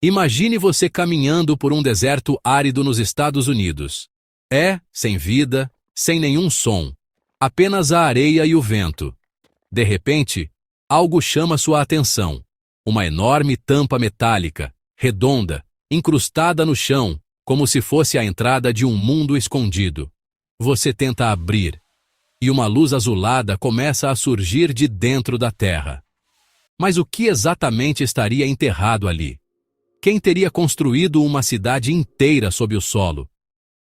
Imagine você caminhando por um deserto árido nos Estados Unidos. Sem vida, sem nenhum som. Apenas a areia e o vento. De repente, algo chama sua atenção. Uma enorme tampa metálica, redonda, incrustada no chão, como se fosse a entrada de um mundo escondido. Você tenta abrir, e uma luz azulada começa a surgir de dentro da terra. Mas o que exatamente estaria enterrado ali? Quem teria construído uma cidade inteira sob o solo?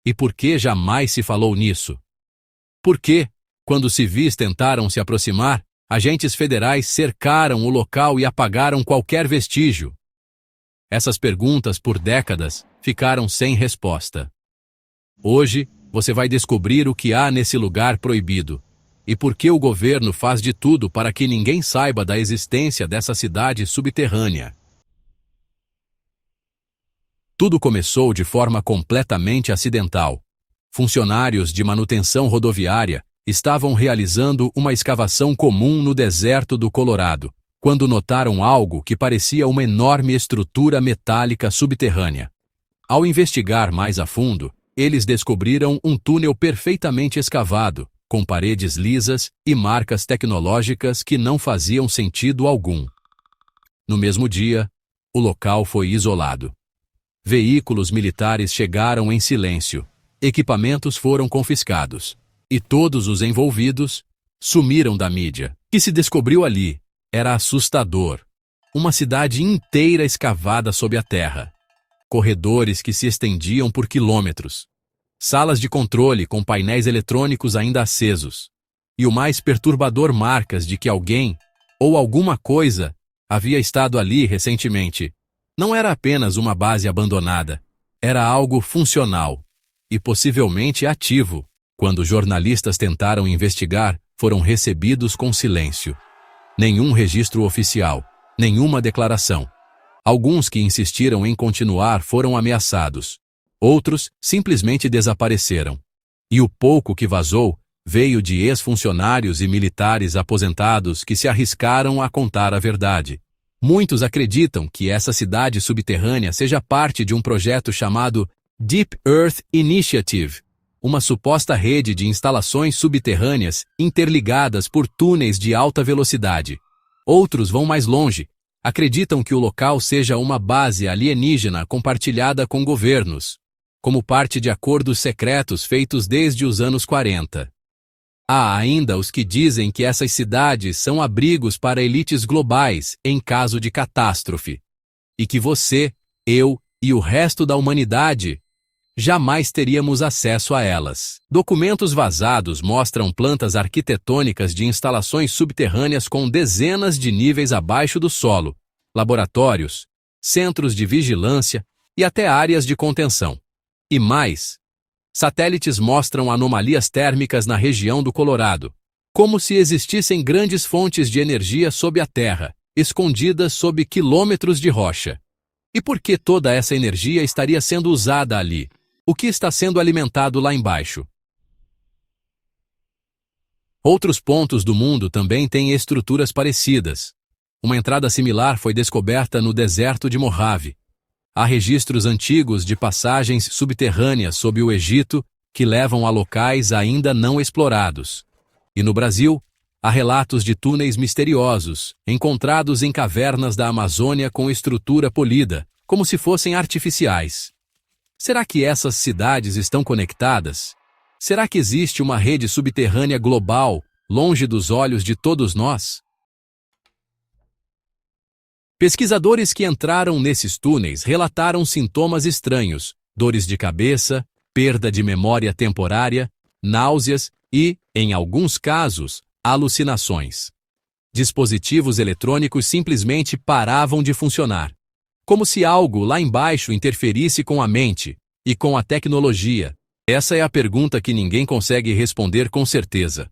E por que jamais se falou nisso? Por que, quando civis tentaram se aproximar, agentes federais cercaram o local e apagaram qualquer vestígio? Essas perguntas, por décadas, ficaram sem resposta. Hoje, você vai descobrir o que há nesse lugar proibido e por que o governo faz de tudo para que ninguém saiba da existência dessa cidade subterrânea. Tudo começou de forma completamente acidental. Funcionários de manutenção rodoviária estavam realizando uma escavação comum no deserto do Colorado, quando notaram algo que parecia uma enorme estrutura metálica subterrânea. Ao investigar mais a fundo, eles descobriram um túnel perfeitamente escavado, com paredes lisas e marcas tecnológicas que não faziam sentido algum. No mesmo dia, o local foi isolado. Veículos militares chegaram em silêncio, equipamentos foram confiscados, e todos os envolvidos sumiram da mídia. O que se descobriu ali era assustador. Uma cidade inteira escavada sob a terra. Corredores que se estendiam por quilômetros. Salas de controle com painéis eletrônicos ainda acesos. E o mais perturbador, marcas de que alguém, ou alguma coisa, havia estado ali recentemente. Não era apenas uma base abandonada. Era algo funcional e possivelmente ativo. Quando jornalistas tentaram investigar, foram recebidos com silêncio. Nenhum registro oficial, nenhuma declaração. Alguns que insistiram em continuar foram ameaçados. Outros simplesmente desapareceram. E o pouco que vazou veio de ex-funcionários e militares aposentados que se arriscaram a contar a verdade. Muitos acreditam que essa cidade subterrânea seja parte de um projeto chamado Deep Earth Initiative, uma suposta rede de instalações subterrâneas interligadas por túneis de alta velocidade. Outros vão mais longe, acreditam que o local seja uma base alienígena compartilhada com governos, como parte de acordos secretos feitos desde os anos 40. Há ainda os que dizem que essas cidades são abrigos para elites globais em caso de catástrofe, e que você, eu e o resto da humanidade jamais teríamos acesso a elas. Documentos vazados mostram plantas arquitetônicas de instalações subterrâneas com dezenas de níveis abaixo do solo, laboratórios, centros de vigilância e até áreas de contenção. E mais, satélites mostram anomalias térmicas na região do Colorado, como se existissem grandes fontes de energia sob a terra, escondidas sob quilômetros de rocha. E por que toda essa energia estaria sendo usada ali? O que está sendo alimentado lá embaixo? Outros pontos do mundo também têm estruturas parecidas. Uma entrada similar foi descoberta no deserto de Mojave. Há registros antigos de passagens subterrâneas sob o Egito que levam a locais ainda não explorados. E no Brasil, há relatos de túneis misteriosos, encontrados em cavernas da Amazônia com estrutura polida, como se fossem artificiais. Será que essas cidades estão conectadas? Será que existe uma rede subterrânea global, longe dos olhos de todos nós? Pesquisadores que entraram nesses túneis relataram sintomas estranhos, dores de cabeça, perda de memória temporária, náuseas e, em alguns casos, alucinações. Dispositivos eletrônicos simplesmente paravam de funcionar, como se algo lá embaixo interferisse com a mente e com a tecnologia. Essa é a pergunta que ninguém consegue responder com certeza.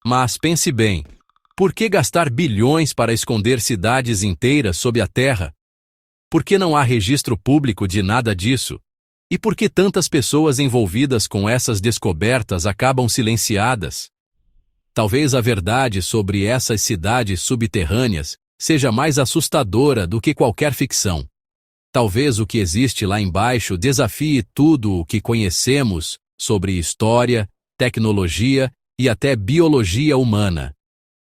Mas pense bem. Por que gastar bilhões para esconder cidades inteiras sob a terra? Por que não há registro público de nada disso? E por que tantas pessoas envolvidas com essas descobertas acabam silenciadas? Talvez a verdade sobre essas cidades subterrâneas seja mais assustadora do que qualquer ficção. Talvez o que existe lá embaixo desafie tudo o que conhecemos sobre história, tecnologia e até biologia humana.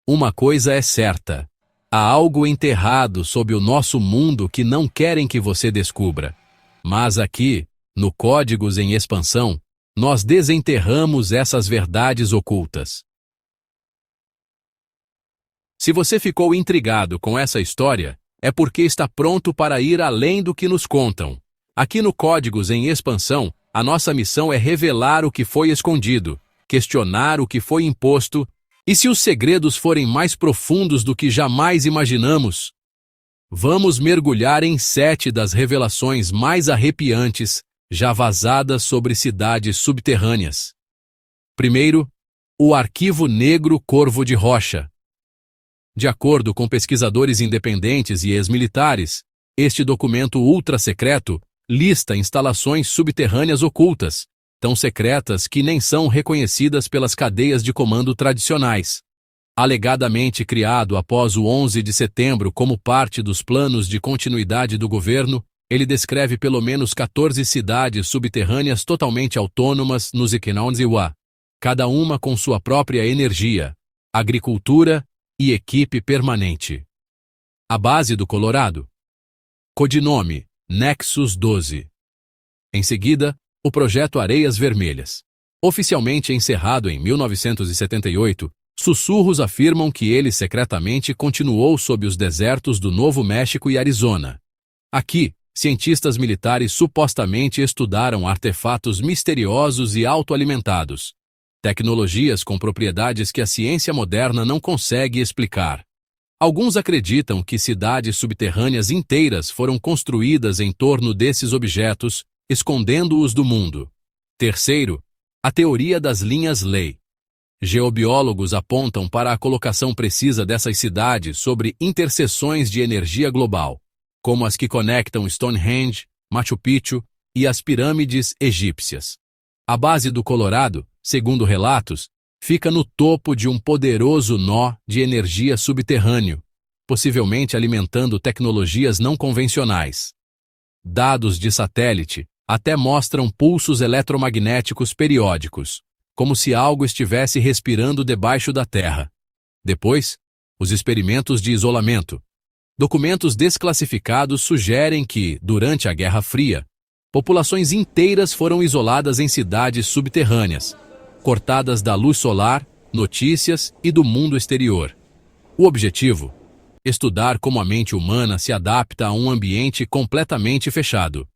Uma coisa é certa: há algo enterrado sob o nosso mundo que não querem que você descubra. Mas aqui, no Códigos em Expansão, nós desenterramos essas verdades ocultas. Se você ficou intrigado com essa história, é porque está pronto para ir além do que nos contam. Aqui no Códigos em Expansão, a nossa missão é revelar o que foi escondido, questionar o que foi imposto, e se os segredos forem mais profundos do que jamais imaginamos, vamos mergulhar em 7 das revelações mais arrepiantes já vazadas sobre cidades subterrâneas. Primeiro, o Arquivo Negro Corvo de Rocha. De acordo com pesquisadores independentes e ex-militares, este documento ultra-secreto lista instalações subterrâneas ocultas, tão secretas que nem são reconhecidas pelas cadeias de comando tradicionais. Alegadamente criado após o 11 de setembro como parte dos planos de continuidade do governo, ele descreve pelo menos 14 cidades subterrâneas totalmente autônomas nos Iquinonziwa, cada uma com sua própria energia, agricultura e equipe permanente. A base do Colorado. Codinome: Nexus 12. Em seguida, o projeto Areias Vermelhas. Oficialmente encerrado em 1978, sussurros afirmam que ele secretamente continuou sob os desertos do Novo México e Arizona. Aqui, cientistas militares supostamente estudaram artefatos misteriosos e autoalimentados, tecnologias com propriedades que a ciência moderna não consegue explicar. Alguns acreditam que cidades subterrâneas inteiras foram construídas em torno desses objetos, escondendo-os do mundo. Terceiro, a teoria das linhas Ley. Geobiólogos apontam para a colocação precisa dessas cidades sobre interseções de energia global, como as que conectam Stonehenge, Machu Picchu e as pirâmides egípcias. A base do Colorado, segundo relatos, fica no topo de um poderoso nó de energia subterrâneo, possivelmente alimentando tecnologias não convencionais. Dados de satélite até mostram pulsos eletromagnéticos periódicos, como se algo estivesse respirando debaixo da Terra. Depois, os experimentos de isolamento. Documentos desclassificados sugerem que, durante a Guerra Fria, populações inteiras foram isoladas em cidades subterrâneas, cortadas da luz solar, notícias e do mundo exterior. O objetivo? Estudar como a mente humana se adapta a um ambiente completamente fechado.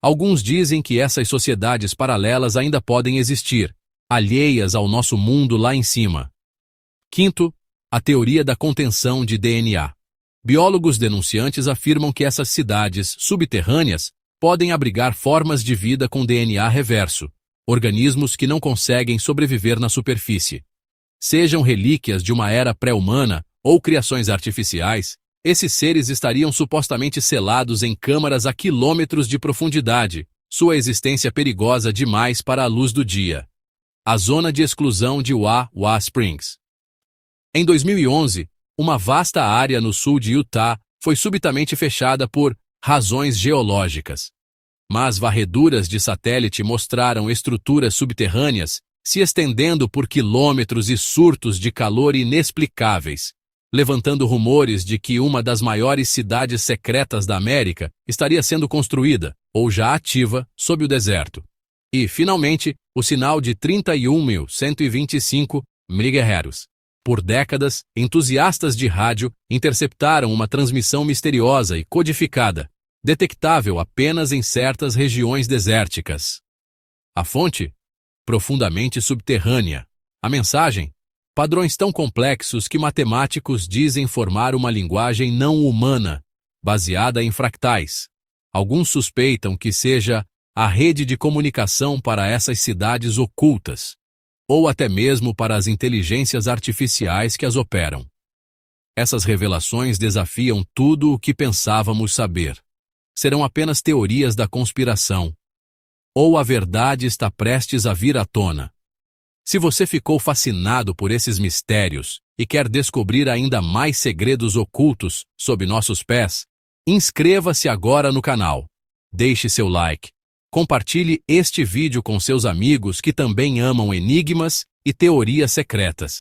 Alguns dizem que essas sociedades paralelas ainda podem existir, alheias ao nosso mundo lá em cima. Quinto, a teoria da contenção de DNA. Biólogos denunciantes afirmam que essas cidades subterrâneas podem abrigar formas de vida com DNA reverso, organismos que não conseguem sobreviver na superfície. Sejam relíquias de uma era pré-humana ou criações artificiais, esses seres estariam supostamente selados em câmaras a quilômetros de profundidade, sua existência perigosa demais para a luz do dia. A zona de exclusão de Wah-Wah Springs. Em 2011, uma vasta área no sul de Utah foi subitamente fechada por razões geológicas. Mas varreduras de satélite mostraram estruturas subterrâneas se estendendo por quilômetros e surtos de calor inexplicáveis, levantando rumores de que uma das maiores cidades secretas da América estaria sendo construída, ou já ativa, sob o deserto. E, finalmente, o sinal de 31.125 MHz. Por décadas, entusiastas de rádio interceptaram uma transmissão misteriosa e codificada, detectável apenas em certas regiões desérticas. A fonte? Profundamente subterrânea. A mensagem? Padrões tão complexos que matemáticos dizem formar uma linguagem não humana, baseada em fractais. Alguns suspeitam que seja a rede de comunicação para essas cidades ocultas, ou até mesmo para as inteligências artificiais que as operam. Essas revelações desafiam tudo o que pensávamos saber. Serão apenas teorias da conspiração. Ou a verdade está prestes a vir à tona. Se você ficou fascinado por esses mistérios e quer descobrir ainda mais segredos ocultos sob nossos pés, inscreva-se agora no canal. Deixe seu like. Compartilhe este vídeo com seus amigos que também amam enigmas e teorias secretas.